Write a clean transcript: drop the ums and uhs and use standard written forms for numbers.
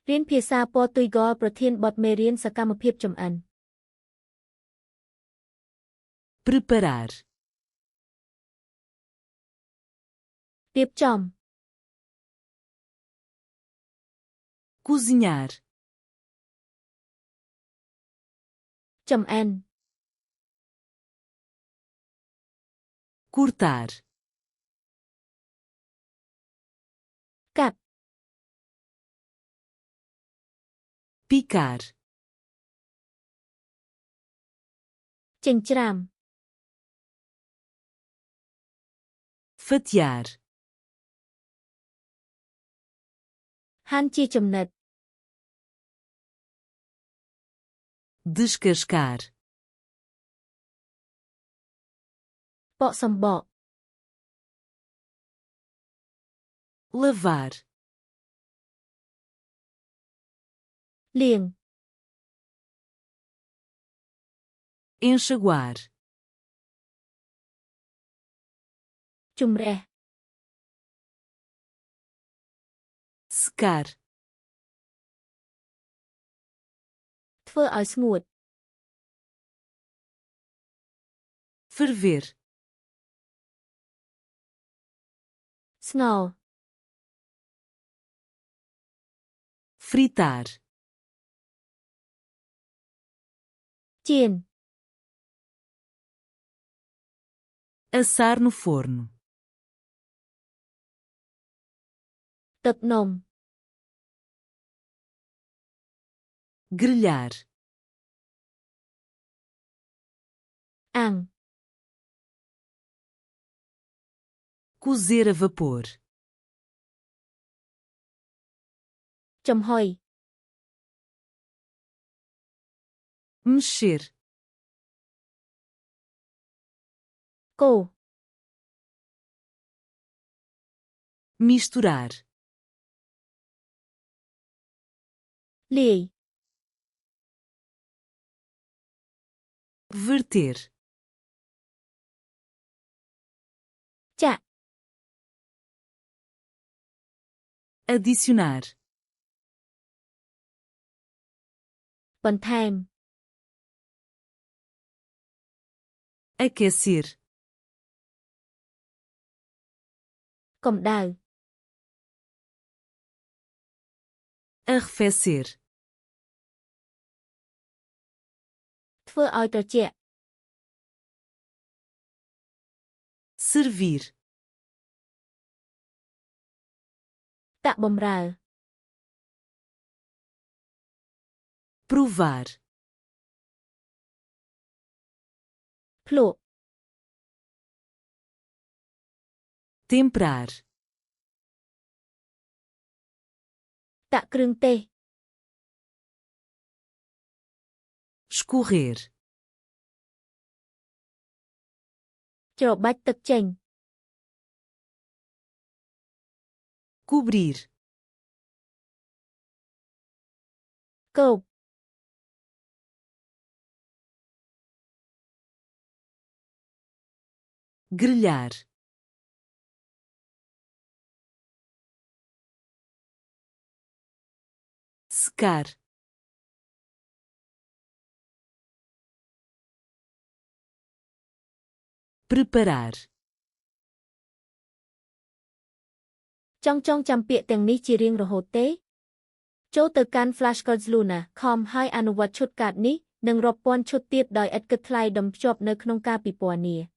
เรียนภาษาโปรตุเกสประเทศบทเมเรียนสกรรมเพียบจำอัน preparar, เรียบจอม cozinhar, จำอัน cortar, กับ picar, เจงจราม fatiar, ฮันจีจำเนิด descascar, เปาะสมบอก lavar, เลียง enxaguar, จุ่มแร่ secar, ធ្វើឲ្យស្ងួត ferver, ស្ងោរ fritar, ចៀន assar no forno, ទឹកនំ grelhar, អាំង cozer a vapor, ចំហុយ mexer, កូរ misturar, លាយ verter, ចាក់ adicionar, បន្ថែម aquecer, កម្ដៅ arrefecer, ធ្វើឲ្យត្រជាក់ servir, តាក់បំរើ provar, ភ្លក់ temperar, តាក់គ្រឿងទេស escorrer, ច្របាច់ទឹកចេញ cobrir, គោប grelhar, secar, preparar, ចង់ចាំពាក្យទាំងនេះជារៀងរហូតទេ ចូលទៅកាន់ flashcards.luna.com ហើយអនុវត្តឈុតកាតនេះនិងរាប់ពាន់ឈុតទៀតដោយឥតគិតថ្លៃដុំភ្ជាប់នៅក្នុងការពិពណ៌នា